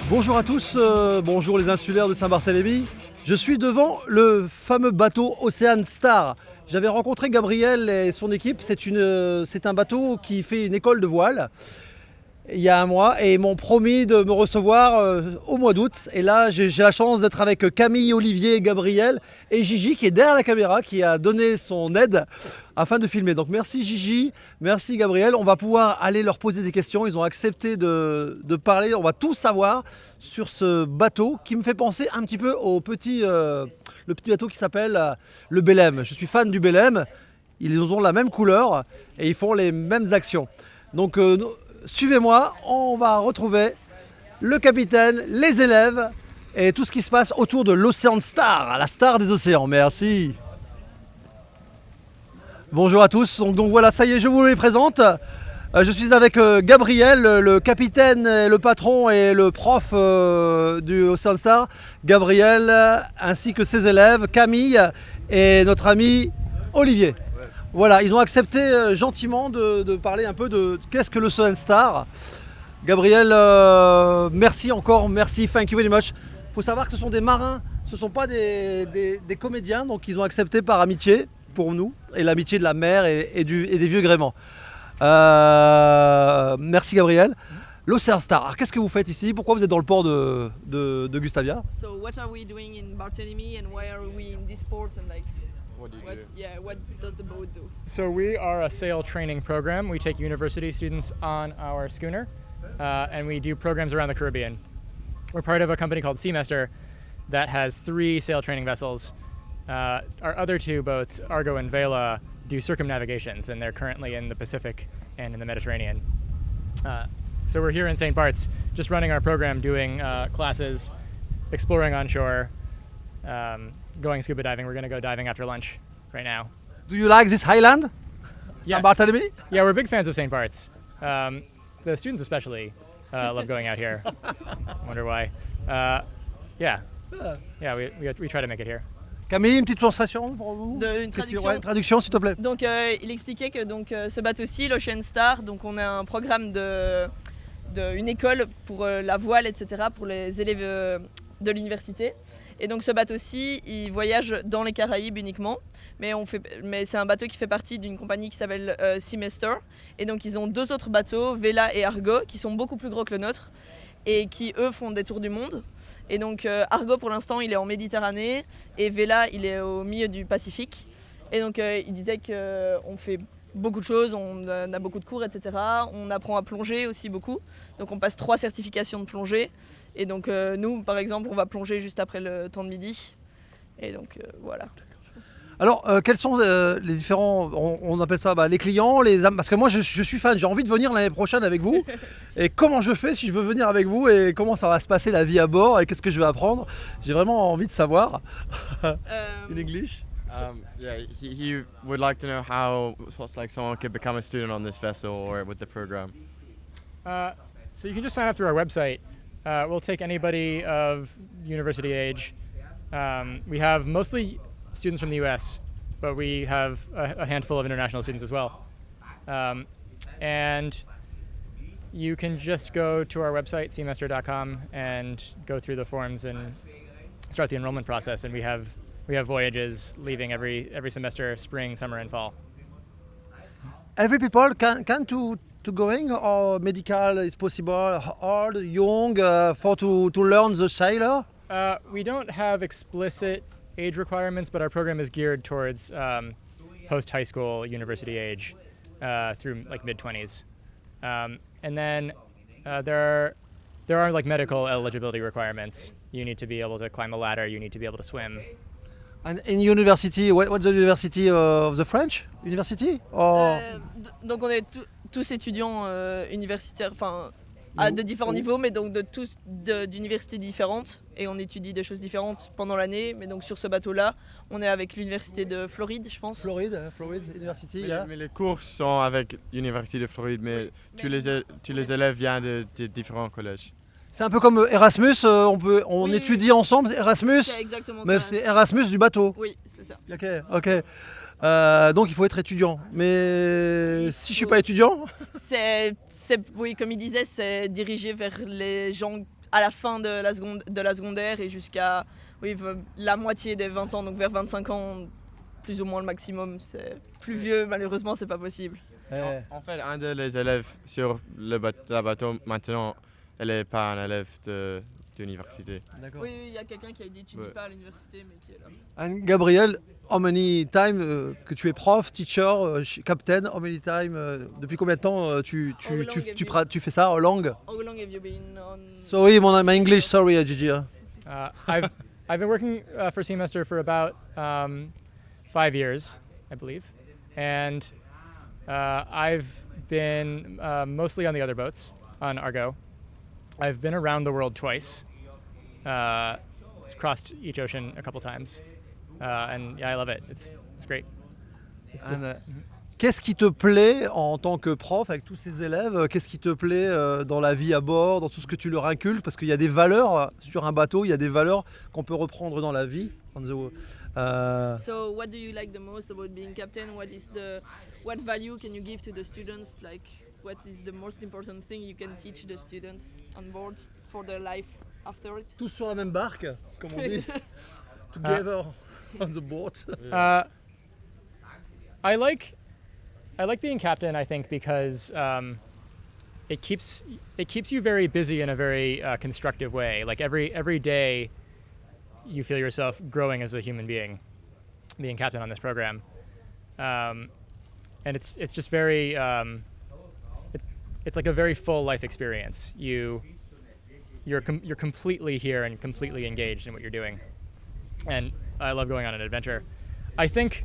Bonjour à tous, bonjour les insulaires de Saint-Barthélemy. Je suis devant le fameux bateau Ocean Star. J'avais rencontré Gabriel et son équipe, c'est un bateau qui fait une école de voile il y a un mois et ils m'ont promis de me recevoir au mois d'août. Et là j'ai la chance d'être avec Camille, Olivier, Gabriel et Gigi qui est derrière la caméra, qui a donné son aide afin de filmer. Donc merci Gigi, merci Gabriel, on va pouvoir aller leur poser des questions. Ils ont accepté de parler, on va tout savoir sur ce bateau qui me fait penser un petit peu au le petit bateau qui s'appelle le Belém. Je suis fan du Belém, ils ont la même couleur et ils font les mêmes actions. Donc suivez-moi, on va retrouver le capitaine, les élèves et tout ce qui se passe autour de l'Ocean Star, la star des océans. Merci. Bonjour à tous, donc voilà, ça y est, je vous les présente. Je suis avec Gabriel, le capitaine, le patron et le prof du Ocean Star. Gabriel, ainsi que ses élèves, Camille et notre ami Olivier. Voilà, ils ont accepté gentiment de parler un peu de qu'est-ce que l'Ocean Star. Gabriel, merci encore, merci, thank you very much. Il faut savoir que ce sont des marins, ce ne sont pas des comédiens, donc ils ont accepté par amitié pour nous, et l'amitié de la mer et des vieux gréments. Merci Gabriel. L'Ocean Star, alors, qu'est-ce que vous faites ici? Pourquoi vous êtes dans le port de Gustavia? So what are we doing in Barthélemy and why are we in this port and like what does the boat do? So we are a sail training program. We take university students on our schooner and we do programs around the Caribbean. We're part of a company called Mester that has 3 sail training vessels. Our other 2 boats, Argo and Vela, do circumnavigations and they're currently in the Pacific and in the Mediterranean. So we're here in St. Bart's just running our program, doing classes, exploring onshore, going scuba diving. We're going to go diving after lunch right now. Do you like this island? Yes. Barthélemy? Yeah, we're big fans of St. Bart's. The students especially love going out here. Wonder why. Yeah, we try to make it here. Camille, une petite sensation pour vous? Une traduction. Traduction s'il te plaît. Donc il expliquait que ce bateau-ci, l'Ocean Star, donc on a un programme une école pour la voile, etc., pour les élèves de l'université. Et donc ce bateau-ci, il voyage dans les Caraïbes uniquement, mais c'est un bateau qui fait partie d'une compagnie qui s'appelle mester. Et donc ils ont 2 autres bateaux, Vela et Argo, qui sont beaucoup plus gros que le nôtre et qui eux font des tours du monde. Et donc Argo pour l'instant il est en Méditerranée et Vela il est au milieu du Pacifique. Et donc il disait qu'on fait beaucoup de choses, on a beaucoup de cours, etc. On apprend à plonger aussi beaucoup. Donc on passe 3 certifications de plongée. Et donc nous, par exemple, on va plonger juste après le temps de midi. Et donc voilà. Alors, quels sont les différents, on appelle ça les clients, parce que moi je suis fan, j'ai envie de venir l'année prochaine avec vous. Et comment je fais si je veux venir avec vous et comment ça va se passer la vie à bord et qu'est-ce que je vais apprendre? J'ai vraiment envie de savoir. In English? He would like to know how someone could become a student on this vessel or with the program. So you can just sign up through our website We'll take anybody of university age. We have mostly students from the US, but we have a handful of international students as well. And you can just go to our website, cmester.com, and go through the forms and start the enrollment process. And we have voyages leaving every semester, spring, summer, and fall. Every people can to going, or medical is possible, old, young, for to learn the sailor? We don't have explicit age requirements, but our program is geared towards post-high school, university age, through like mid-20s. And then there are like medical eligibility requirements. You need to be able to climb a ladder. You need to be able to swim. And in university, what's the university of the French university? Or Donc on est tous étudiants universitaires, enfin à de différents niveaux, mais donc d'universités différentes, et on étudie des choses différentes pendant l'année. Mais donc sur ce bateau-là, on est avec l'université de Floride, je pense. Floride University. Mais les cours sont avec l'université de Floride, mais tous les élèves viennent de différents collèges. C'est un peu comme Erasmus, on étudie ensemble Erasmus, C'est exactement mais ça. c'est Erasmus du bateau. Oui, c'est ça. Ok. Donc il faut être étudiant. Mais si je suis pas étudiant, Oui, comme il disait, c'est dirigé vers les gens à la fin de la secondaire et jusqu'à la moitié des 20 ans, donc vers 25 ans, plus ou moins le maximum. C'est plus vieux, malheureusement, c'est pas possible. En fait, un des élèves sur le bateau maintenant, elle n'est pas un élève d'université. D'accord. Oui, il y a quelqu'un qui n'étudie pas à l'université, mais qui est là. And Gabriel, how many time que tu es prof, teacher, captain, how many time, depuis combien de temps tu fais ça en langue? How long have you been on? Sorry, my English, sorry, Gigi. I've been working for Semester for about 5 years, I believe, and I've been mostly on the other boats on Argo. I've been around the world twice, crossed each ocean a couple times, and yeah, I love it. It's great. Qu'est-ce qui te plaît en tant que prof avec tous ces élèves? Qu'est-ce qui te plaît dans la vie à bord, dans tout ce que tu leur inculques? Parce qu'il y a des valeurs sur un bateau, il y a des valeurs qu'on peut reprendre dans la vie. So, what do you like the most about being captain? What value can you give to the students? Like, what is the most important thing you can teach the students on board for their life after it? Tous sur la même barque, comme on dit. Together on the boat. I like being captain, I think, because it keeps you very busy in a very constructive way. Like every day, you feel yourself growing as a human being, being captain on this program, and it's just very it's like a very full life experience. You're completely here and completely engaged in what you're doing, and I love going on an adventure. I think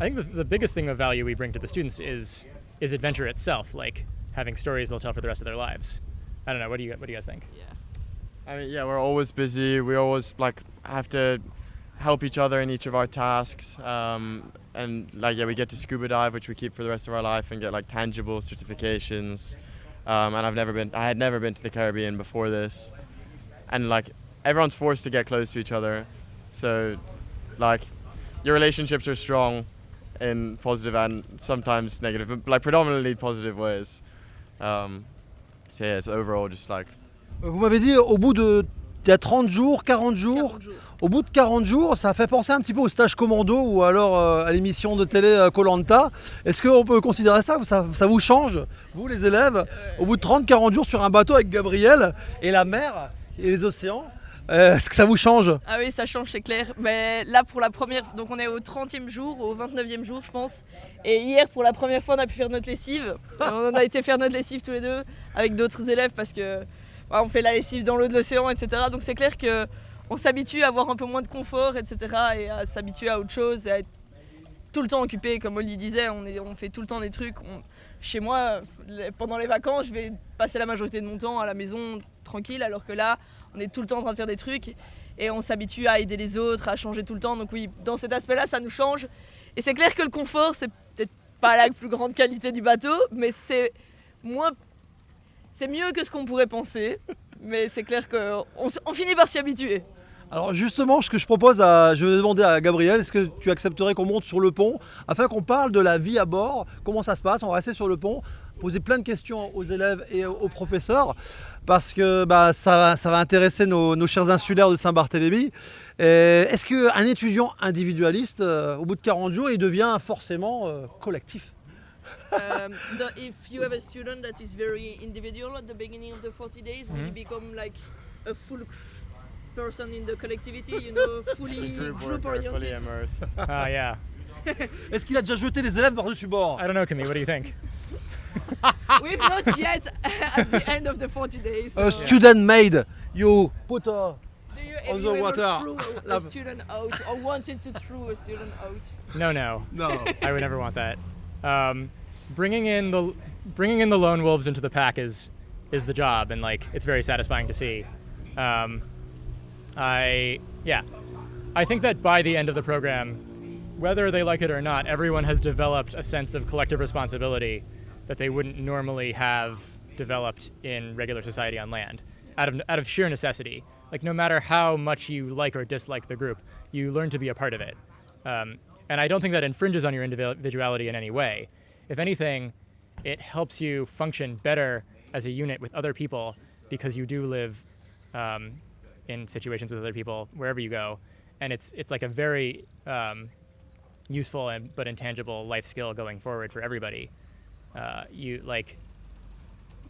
the biggest thing of value we bring to the students is adventure itself, like having stories they'll tell for the rest of their lives. I don't know. What do you guys think? Yeah. I mean, yeah, we're always busy. We always have to help each other in each of our tasks. And we get to scuba dive, which we keep for the rest of our life, and get tangible certifications. And I had never been to the Caribbean before this, and everyone's forced to get close to each other. So your relationships are strong in positive and sometimes negative, but predominantly positive ways. So yeah, it's overall just Vous m'avez dit il y a 30 jours, 40 jours. 40 jours. Au bout de 40 jours, ça fait penser un petit peu au stage commando ou alors à l'émission de télé Koh-Lanta. Est-ce qu'on peut considérer ça vous change, vous les élèves, au bout de 30-40 jours sur un bateau avec Gabriel et la mer et les océans? Est-ce que ça vous change? Ah oui, ça change, c'est clair. Mais là, pour la première, donc on est au 30e jour, au 29e jour, je pense. Et hier, pour la première fois, on a pu faire notre lessive. On a été faire notre lessive tous les deux avec d'autres élèves parce que on fait la lessive dans l'eau de l'océan, etc. Donc c'est clair qu'on s'habitue à avoir un peu moins de confort, etc. et à s'habituer à autre chose, à être tout le temps occupé. Comme Oli disait, on fait tout le temps des trucs. Chez moi, pendant les vacances, je vais passer la majorité de mon temps à la maison tranquille, alors que là, on est tout le temps en train de faire des trucs et on s'habitue à aider les autres, à changer tout le temps. Donc oui, dans cet aspect-là, ça nous change. Et c'est clair que le confort, c'est peut-être pas la plus grande qualité du bateau, mais c'est mieux que ce qu'on pourrait penser. Mais c'est clair qu'on finit par s'y habituer. Alors justement, ce que je propose, je vais demander à Gabriel, est-ce que tu accepterais qu'on monte sur le pont afin qu'on parle de la vie à bord, comment ça se passe, on va rester sur le pont, poser plein de questions aux élèves et aux professeurs, parce que ça va intéresser nos chers insulaires de Saint-Barthélemy. Est-ce qu'un étudiant individualiste, au bout de 40 jours, il devient forcément collectif? If you have a student that is very individual at the beginning of the 40 days, will he become like a full person in the collectivity, you know, fully group fully oriented? immersed. Yeah. Est-ce qu'il a déjà jeté des élèves par-dessus bord? I don't know, Camille. What do you think? We've not yet at the end of the 40 days. A student made, you put Do you, on have the you ever water. threw a student out or wanted to throw a student out? No. No. I would never want that. Bringing in the lone wolves into the pack is the job, and like it's very satisfying to see. I think that by the end of the program, whether they like it or not, everyone has developed a sense of collective responsibility that they wouldn't normally have developed in regular society on land, out of sheer necessity. Like no matter how much you like or dislike the group, you learn to be a part of it. And I don't think that infringes on your individuality in any way. If anything, it helps you function better as a unit with other people because you do live in situations with other people wherever you go, and it's like a very useful but intangible life skill going forward for everybody. You like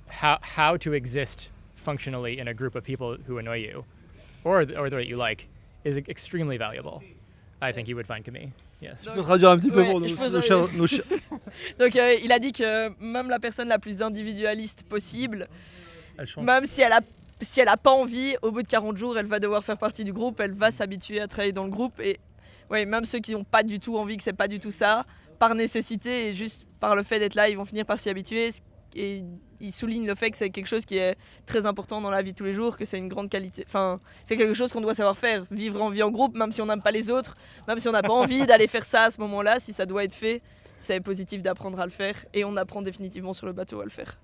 how to exist functionally in a group of people who annoy you, or that you like, is extremely valuable. I think you would find, Camille. Yes. Je peux traduire un petit peu Ouais, pour je peux nos chers... Donc il a dit que même la personne la plus individualiste possible, Elle change. même si elle a pas envie, au bout de 40 jours, elle va devoir faire partie du groupe, elle va s'habituer à travailler dans le groupe. Et ouais, même ceux qui n'ont pas du tout envie, que c'est pas du tout ça, par nécessité et juste par le fait d'être là, ils vont finir par s'y habituer. Et il souligne le fait que c'est quelque chose qui est très important dans la vie de tous les jours, que c'est une grande qualité. Enfin, c'est quelque chose qu'on doit savoir faire, vivre en vie en groupe, même si on n'aime pas les autres, même si on n'a pas envie d'aller faire ça à ce moment-là, si ça doit être fait, c'est positif d'apprendre à le faire et on apprend définitivement sur le bateau à le faire.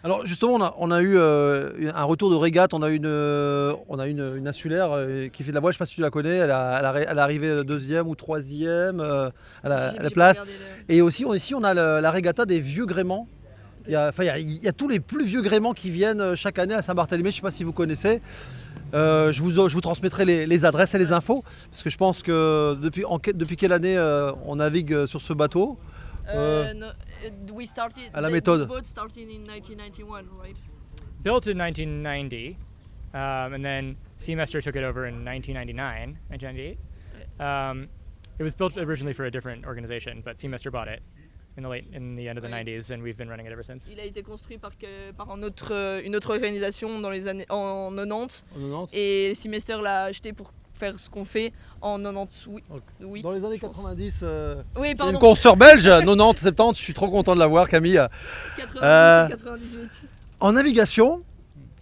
Alors justement, on a eu un retour de régate, on a une insulaire qui fait de la voile, je ne sais pas si tu la connais, elle est arrivée deuxième ou troisième à la place. Et aussi, ici, on a la régata des vieux gréments. Il y a tous les plus vieux gréments qui viennent chaque année à Saint-Barthélemy, je ne sais pas si vous connaissez. Je vous transmettrai les adresses et les infos, parce que je pense que depuis quelle année on navigue sur ce bateau We started, à la méthode. The boat started in 1991, right? Built in 1990, and then Mester took it over in 1998. It was built originally for a different organization, but Mester bought it in the end of the 90s, and we've been running it ever since. Il a été construit par une autre organisation dans les années en 90, et Mester l'a acheté pour faire ce qu'on fait en 98. Dans les années 90, oui, pardon. une consoeur belge, 90, 70, je suis trop content de la voir, Camille. 90 et 98. En navigation,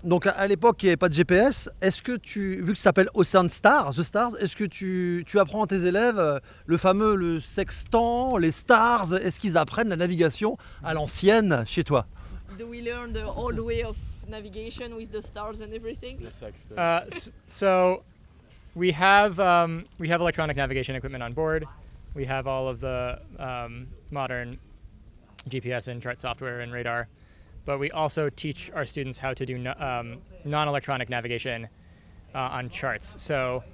donc à l'époque il n'y avait pas de GPS, est-ce que vu que ça s'appelle Ocean Star, The Stars, est-ce que tu apprends à tes élèves le sextant, les stars, est-ce qu'ils apprennent la navigation à l'ancienne chez toi? Do we learn the old way of navigation with the stars and everything? The sextant. So we have electronic navigation equipment on board. We have all of the modern GPS and chart software and radar. But we also teach our students how to do non-electronic navigation on charts. So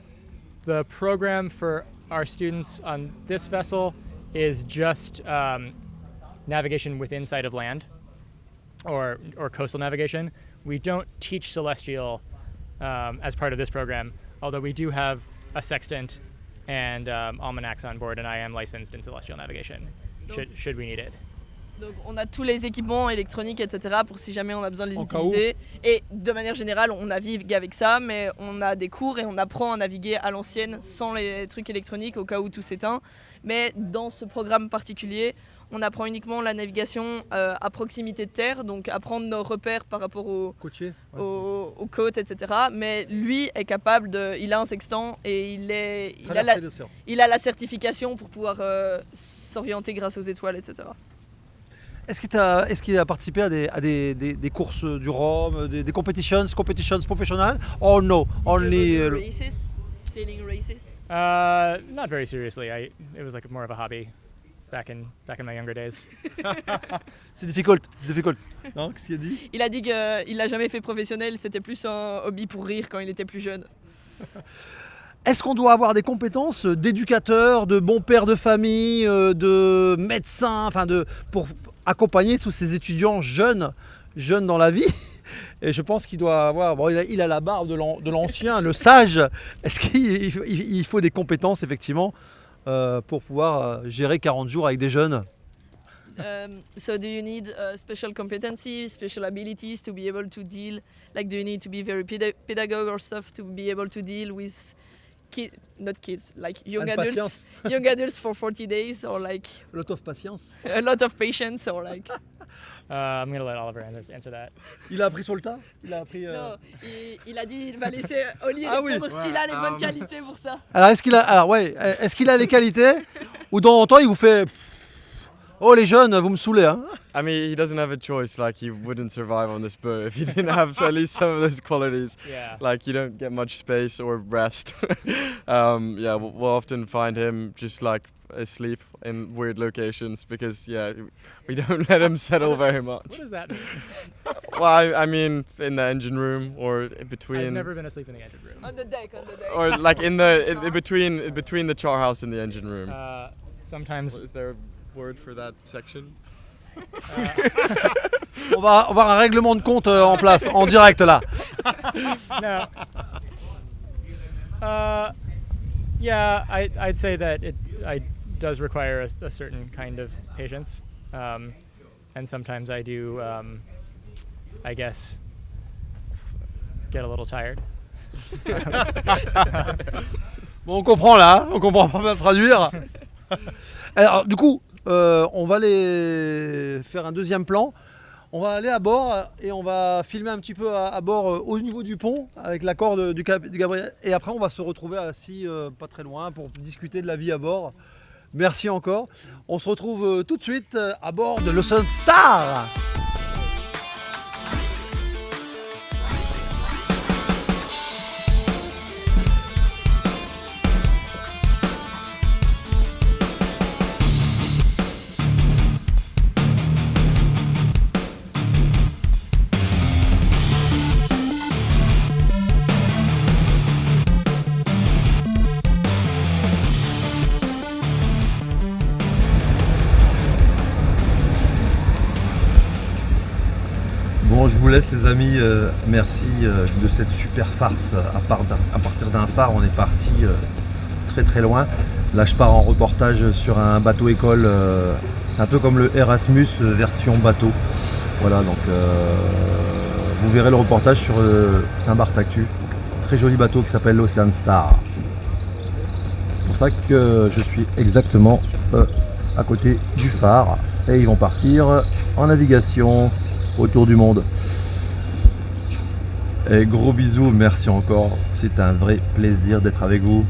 the program for our students on this vessel is just navigation within sight of land, or coastal navigation. We don't teach celestial as part of this program, although we do have a sextant and almanacs on board, and I am licensed in celestial navigation, should we need it. Donc on a tous les équipements électroniques, etc. pour si jamais on a besoin de les utiliser. Et de manière générale, on navigue avec ça, mais on a des cours et on apprend à naviguer à l'ancienne sans les trucs électroniques au cas où tout s'éteint. Mais dans ce programme particulier, on apprend uniquement la navigation à proximité de terre, donc apprendre nos repères par rapport aux côtes, etc. Mais lui est capable il a un sextant et il a la certification pour pouvoir s'orienter grâce aux étoiles, etc. Est-ce qu'il a participé à des courses du Rhum, des competitions professional? Or no, only Races, sailing races. Not very seriously. It was like more of a hobby back in my younger days. c'est difficult. Non, qu'est-ce qu'il a dit? Il a dit qu'il l'a jamais fait professionnel, c'était plus un hobby pour rire quand il était plus jeune. Est-ce qu'on doit avoir des compétences d'éducateur, de bon père de famille, de médecin, pour accompagner tous ces étudiants jeunes dans la vie? Et je pense qu'il doit avoir, il a la barbe de l'ancien, le sage. Est-ce qu'il faut des compétences effectivement pour pouvoir gérer 40 jours avec des jeunes? So do you need special competencies, special abilities to be able to deal, like do you need to be very pedagogue or stuff to be able to deal with not kids, like young adults for 40 days, or like A lot of patience. a lot of patience, or like I'm gonna let Oliver answer that. Il a appris sur le tas? Il a appris. non, il a dit il va laisser Oli Ah oui. répondre s'il a les bonnes qualités pour ça. Alors est-ce qu'il a les qualités ou de temps en temps il vous fait oh les jeunes vous me saoulez hein? I mean, he doesn't have a choice. Like, he wouldn't survive on this boat if he didn't have at least some of those qualities. Yeah. Like, you don't get much space or rest. Yeah, we'll often find him just like asleep in weird locations because, yeah, we don't let him settle very What much. does that mean? Well, I mean, in the engine room or in between. I've never been asleep in the engine room. On the deck. Or like in between the char house and the engine room. Sometimes. Is there a word for that section? On va avoir un règlement de compte en place, en direct là. No. Yeah, I'd say that it does require a certain kind of patience, and sometimes I do, I guess, get a little tired. Bon, on comprend là, hein, on comprend pas bien traduire. Alors du coup, on va aller faire un deuxième plan. On va aller à bord et on va filmer un petit peu à bord au niveau du pont avec l'accord du Gabriel. Et après, on va se retrouver assis pas très loin pour discuter de la vie à bord. Merci encore. On se retrouve tout de suite à bord de l'Ocean Star. Bon, je vous laisse les amis, merci de cette super farce. À partir d'un phare, on est parti très très loin. Là, je pars en reportage sur un bateau école. C'est un peu comme le Erasmus version bateau. Voilà, donc vous verrez le reportage sur Saint-Barth Actu. Très joli bateau qui s'appelle l'Ocean Star. C'est pour ça que je suis exactement à côté du phare. Et ils vont partir en navigation autour du monde. Et gros bisous, merci encore. C'est un vrai plaisir d'être avec vous.